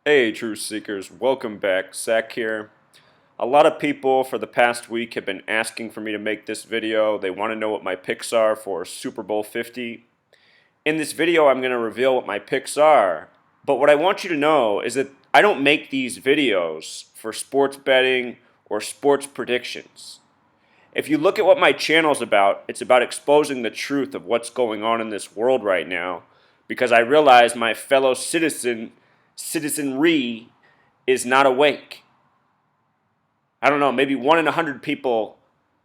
Hey, Truth Seekers, welcome back. Zach here. A lot of people for the past week have been asking for me to make this video. They want to know what my picks are for Super Bowl 50. In this video, I'm going to reveal what my picks are. But what I want you to know is that I don't make these videos for sports betting or sports predictions. If you look at what my channel is about, it's about exposing the truth of what's going on in this world right now, because I realize my fellow citizenry is not awake. I don't know, maybe 1 in 100 people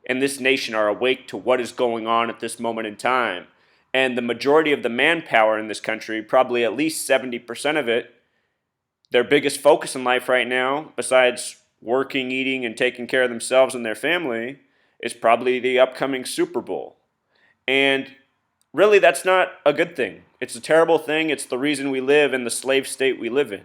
in this nation are awake to what is going on at this moment in time. And the majority of the manpower in this country, probably at least 70% of it, their biggest focus in life right now, besides working, eating, and taking care of themselves and their family, is probably the upcoming Super Bowl. And really, that's not a good thing. It's a terrible thing. It's the reason we live in the slave state we live in.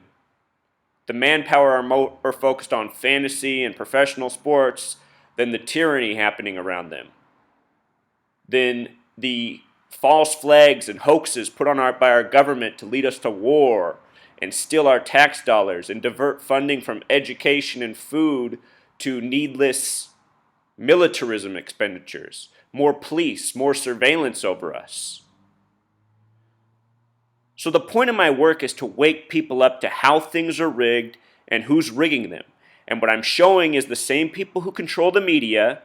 The manpower are more focused on fantasy and professional sports than the tyranny happening around them, than the false flags and hoaxes put on by our government to lead us to war and steal our tax dollars and divert funding from education and food to needless militarism expenditures, more police, more surveillance over us. So the point of my work is to wake people up to how things are rigged and who's rigging them. And what I'm showing is the same people who control the media,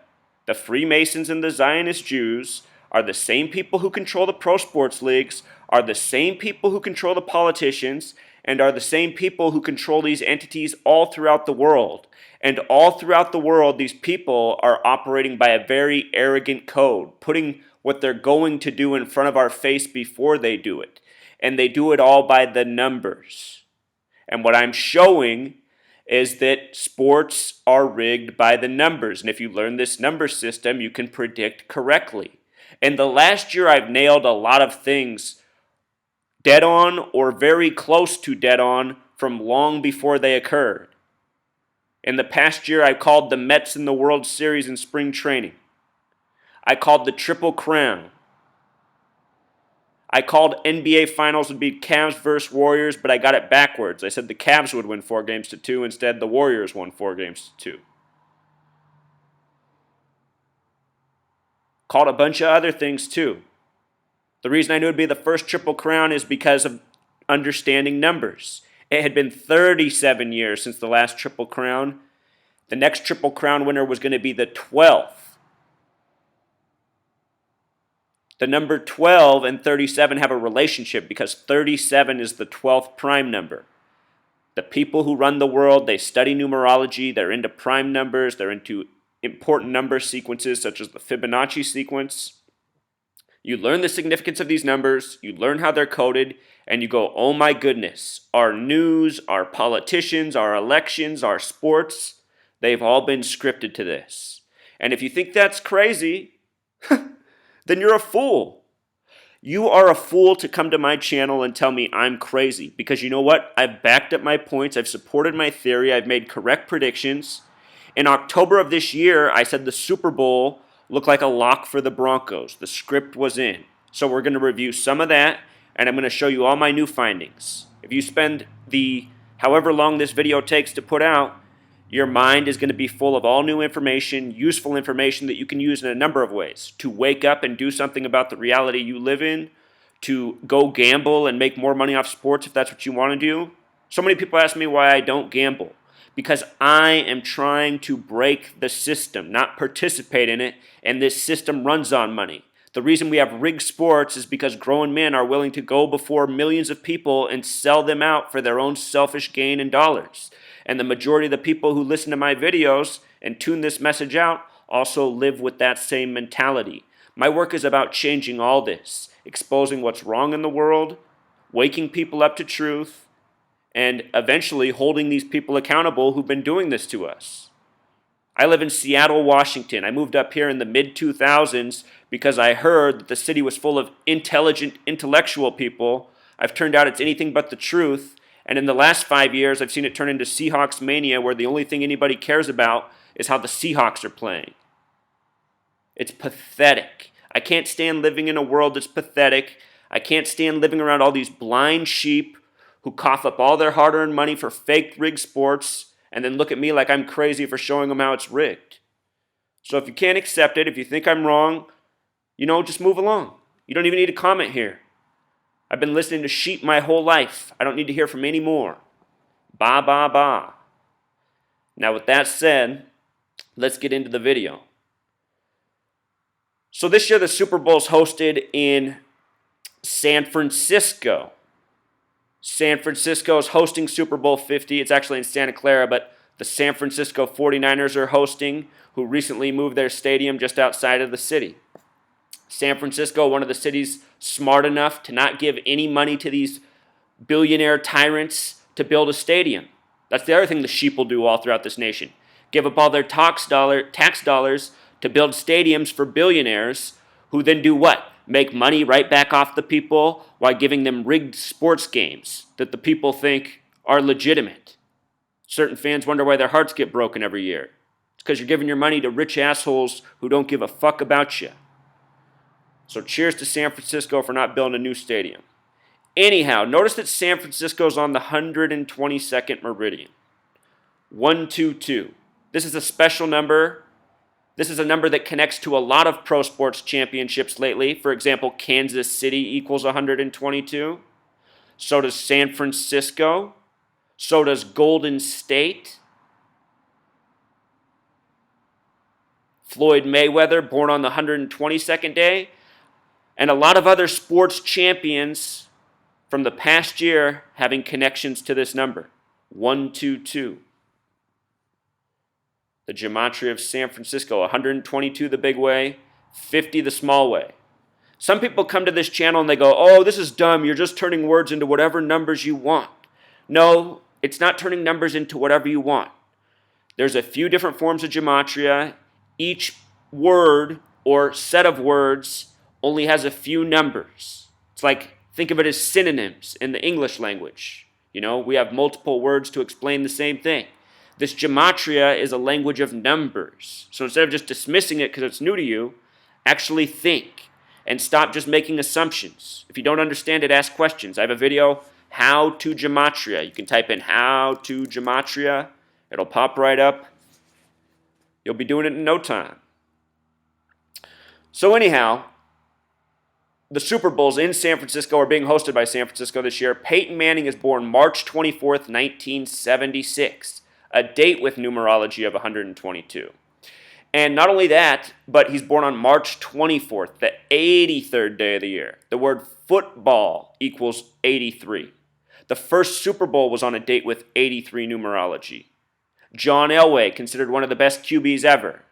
the Freemasons and the Zionist Jews, are the same people who control the pro sports leagues, are the same people who control the politicians, and are the same people who control these entities all throughout the world. And all throughout the world, these people are operating by a very arrogant code, putting what they're going to do in front of our face before they do it. And they do it all by the numbers. And what I'm showing is that sports are rigged by the numbers. And if you learn this number system, you can predict correctly. In the last year, I've nailed a lot of things dead on or very close to dead on from long before they occurred. In the past year, I called the Mets in the World Series in spring training. I called the Triple Crown. I called NBA Finals would be Cavs versus Warriors, but I got it backwards. I said the Cavs would win 4-2. Instead, the Warriors won 4-2. Called a bunch of other things too. The reason I knew it would be the first Triple Crown is because of understanding numbers. It had been 37 years since the last Triple Crown. The next Triple Crown winner was going to be the 12th. The number 12 and 37 have a relationship because 37 is the 12th prime number. The people who run the world, they study numerology, they're into prime numbers, they're into important number sequences such as the Fibonacci sequence. You learn the significance of these numbers, you learn how they're coded, and you go, oh my goodness, our news, our politicians, our elections, our sports, they've all been scripted to this. And if you think that's crazy, then you're a fool. You are a fool to come to my channel and tell me I'm crazy. Because you know what? I've backed up my points. I've supported my theory. I've made correct predictions. In October of this year, I said the Super Bowl looked like a lock for the Broncos. The script was in. So we're going to review some of that, and I'm going to show you all my new findings. If you spend the however long this video takes to put out, your mind is going to be full of all new information, useful information that you can use in a number of ways. To wake up and do something about the reality you live in, to go gamble and make more money off sports if that's what you want to do. So many people ask me why I don't gamble. Because I am trying to break the system, not participate in it, and this system runs on money. The reason we have rigged sports is because grown men are willing to go before millions of people and sell them out for their own selfish gain in dollars. And the majority of the people who listen to my videos and tune this message out also live with that same mentality. My work is about changing all this, exposing what's wrong in the world, waking people up to truth, and eventually holding these people accountable who've been doing this to us. I live in Seattle, Washington. I moved up here in the mid-2000s because I heard that the city was full of intelligent, intellectual people. I've turned out it's anything but the truth. And in the last 5 years, I've seen it turn into Seahawks mania, where the only thing anybody cares about is how the Seahawks are playing. It's pathetic. I can't stand living in a world that's pathetic. I can't stand living around all these blind sheep who cough up all their hard-earned money for fake rigged sports and then look at me like I'm crazy for showing them how it's rigged. So if you can't accept it, if you think I'm wrong, just move along. You don't even need to comment here. I've been listening to sheep my whole life. I don't need to hear from any more. Ba, ba, ba. Now with that said, let's get into the video. So this year the Super Bowl is hosted in San Francisco. San Francisco is hosting Super Bowl 50. It's actually in Santa Clara, but the San Francisco 49ers are hosting, who recently moved their stadium just outside of the city. San Francisco, one of the cities smart enough to not give any money to these billionaire tyrants to build a stadium. That's the other thing the sheep will do all throughout this nation. Give up all their tax dollars to build stadiums for billionaires who then do what? Make money right back off the people while giving them rigged sports games that the people think are legitimate. Certain fans wonder why their hearts get broken every year. It's because you're giving your money to rich assholes who don't give a fuck about you. So cheers to San Francisco for not building a new stadium. Anyhow, notice that San Francisco's on the 122nd meridian. 122. This is a special number. This is a number that connects to a lot of pro sports championships lately. For example, Kansas City equals 122. So does San Francisco. So does Golden State. Floyd Mayweather, born on the 122nd day. And a lot of other sports champions from the past year having connections to this number. 122. The Gematria of San Francisco, 122 the big way, 50 the small way. Some people come to this channel and they go, oh, this is dumb. You're just turning words into whatever numbers you want. No, it's not turning numbers into whatever you want. There's a few different forms of Gematria. Each word or set of words only has a few numbers. It's like, think of it as synonyms in the English language. We have multiple words to explain the same thing. This Gematria is a language of numbers. So instead of just dismissing it because it's new to you, actually think and stop just making assumptions. If you don't understand it, ask questions. I have a video, How to Gematria. You can type in How to Gematria. It'll pop right up. You'll be doing it in no time. So anyhow, the Super Bowls in San Francisco are being hosted by San Francisco this year. Peyton Manning is born March 24th, 1976. A date with numerology of 122. And not only that, but he's born on March 24th, the 83rd day of the year. The word football equals 83. The first Super Bowl was on a date with 83 numerology. John Elway, considered one of the best QBs ever.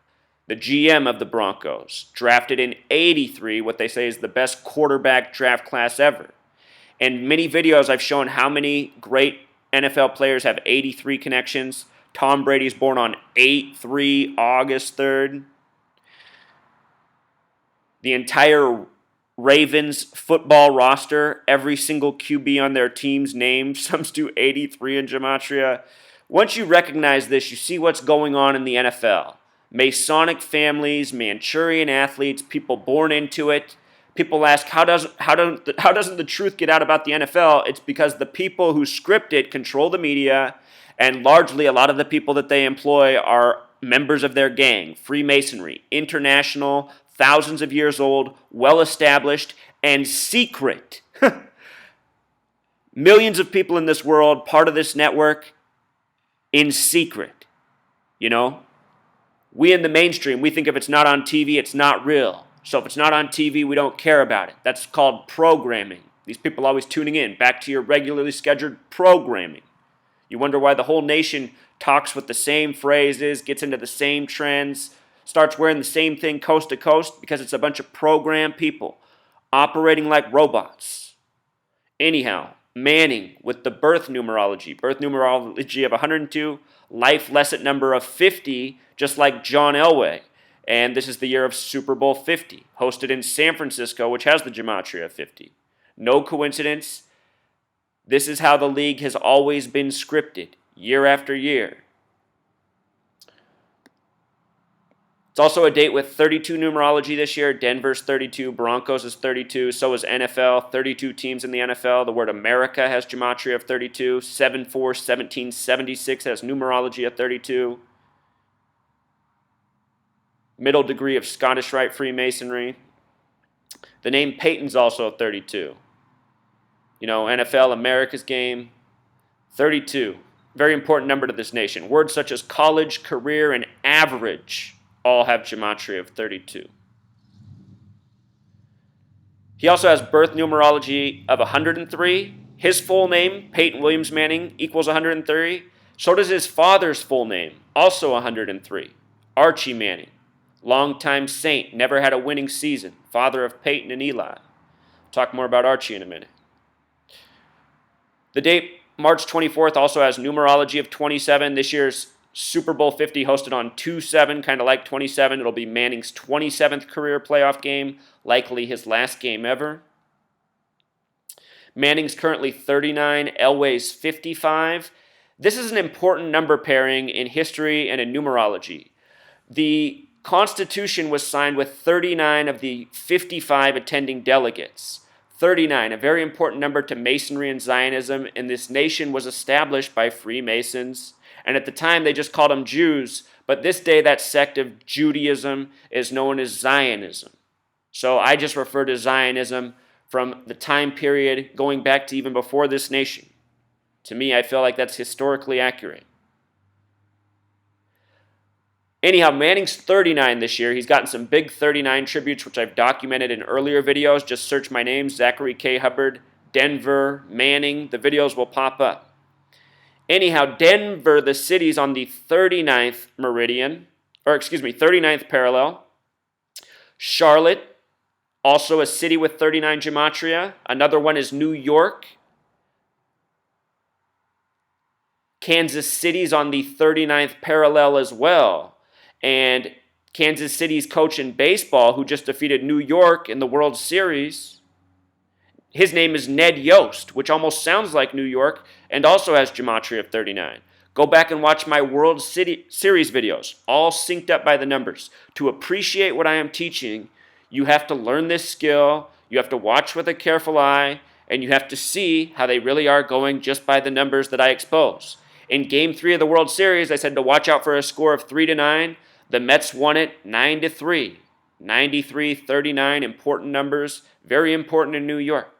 The GM of the Broncos, drafted in 83, what they say is the best quarterback draft class ever. In many videos, I've shown how many great NFL players have 83 connections. Tom Brady's born on 8/3, August 3rd. The entire Ravens football roster, every single QB on their team's name sums to 83 in Gematria. Once you recognize this, you see what's going on in the NFL. Masonic families, Manchurian athletes, people born into it. People ask, how doesn't the truth get out about the NFL? It's because the people who script it control the media, and largely a lot of the people that they employ are members of their gang, Freemasonry, international, thousands of years old, well-established, and secret. Millions of people in this world, part of this network, in secret. We in the mainstream, we think if it's not on TV, it's not real. So if it's not on TV, we don't care about it. That's called programming. These people always tuning in, back to your regularly scheduled programming. You wonder why the whole nation talks with the same phrases, gets into the same trends, starts wearing the same thing coast to coast, because it's a bunch of programmed people operating like robots. Anyhow, Manning with the birth numerology of 102, life lesson number of 50, just like John Elway. And this is the year of Super Bowl 50, hosted in San Francisco, which has the Gematria of 50. No coincidence. This is how the league has always been scripted, year after year. It's also a date with 32 numerology this year. Denver's 32, Broncos is 32, so is NFL, 32 teams in the NFL. The word America has Gematria of 32. 7-4-1776 has numerology of 32. Middle degree of Scottish Rite Freemasonry. The name Peyton's also 32. You know, NFL, America's game, 32. Very important number to this nation. Words such as college, career, and average all have Gematria of 32. He also has birth numerology of 103. His full name, Peyton Williams Manning, equals 103. So does his father's full name, also 103. Archie Manning, longtime saint, never had a winning season, father of Peyton and Eli. Talk more about Archie in a minute. The date, March 24th, also has numerology of 27. This year's Super Bowl 50 hosted on 2/7, kind of like 27. It'll be Manning's 27th career playoff game, likely his last game ever. Manning's currently 39, Elway's 55. This is an important number pairing in history and in numerology. The Constitution was signed with 39 of the 55 attending delegates. 39, a very important number to Masonry and Zionism, and this nation was established by Freemasons. And at the time, they just called them Jews, but this day, that sect of Judaism is known as Zionism. So I just refer to Zionism from the time period going back to even before this nation. To me, I feel like that's historically accurate. Anyhow, Manning's 39 this year. He's gotten some big 39 tributes, which I've documented in earlier videos. Just search my name, Zachary K. Hubbard, Denver, Manning. The videos will pop up. Anyhow, Denver, the city's on the 39th meridian, 39th parallel. Charlotte, also a city with 39 Gematria. Another one is New York. Kansas City's on the 39th parallel as well. And Kansas City's coach in baseball, who just defeated New York in the World Series, his name is Ned Yost, which almost sounds like New York and also has Gematria of 39. Go back and watch my World Series videos, all synced up by the numbers. To appreciate what I am teaching, you have to learn this skill, you have to watch with a careful eye, and you have to see how they really are going just by the numbers that I expose. In Game 3 of the World Series, I said to watch out for a score of 3-9. The Mets won it 9-3. 93-39, important numbers, very important in New York.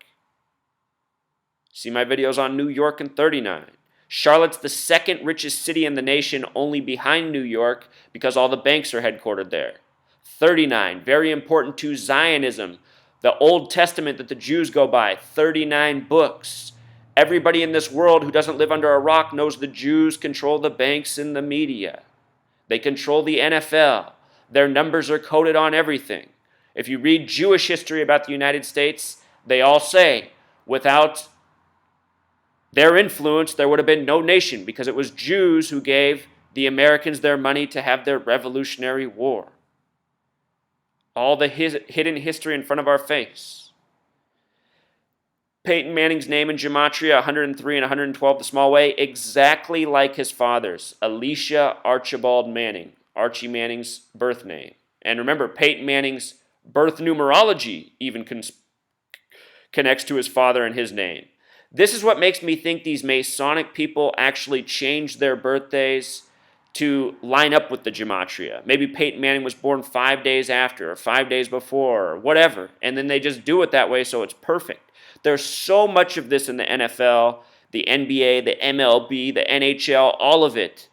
See my videos on New York and 39. Charlotte's the second richest city in the nation, only behind New York, because all the banks are headquartered there. 39, very important to Zionism, the Old Testament that the Jews go by, 39 books. Everybody in this world who doesn't live under a rock knows the Jews control the banks and the media. They control the NFL. Their numbers are coded on everything. If you read Jewish history about the United States, they all say, without their influence, there would have been no nation, because it was Jews who gave the Americans their money to have their Revolutionary War. All the hidden history in front of our face. Peyton Manning's name in Gematria, 103 and 112 the small way, exactly like his father's, Alicia Archibald Manning, Archie Manning's birth name. And remember, Peyton Manning's birth numerology even connects to his father and his name. This is what makes me think these Masonic people actually changed their birthdays to line up with the Gematria. Maybe Peyton Manning was born 5 days after, or 5 days before, or whatever, and then they just do it that way so it's perfect. There's so much of this in the NFL, the NBA, the MLB, the NHL, all of it.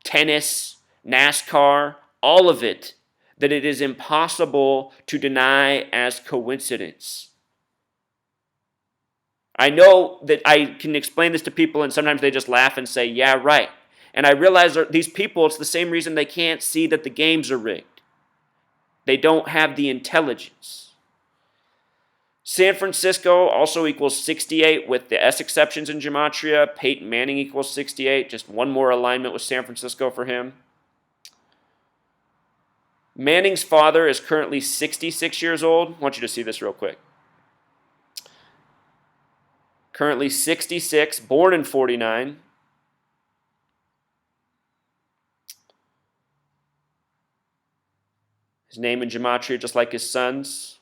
Tennis, NASCAR, all of it, that it is impossible to deny as coincidence. I know that I can explain this to people and sometimes they just laugh and say, yeah, right. And I realize that these people, it's the same reason they can't see that the games are rigged. They don't have the intelligence. San Francisco also equals 68 with the S exceptions in Gematria. Peyton Manning equals 68. Just one more alignment with San Francisco for him. Manning's father is currently 66 years old. I want you to see this real quick. Currently 66, born in 49. His name in Gematria, just like his son's,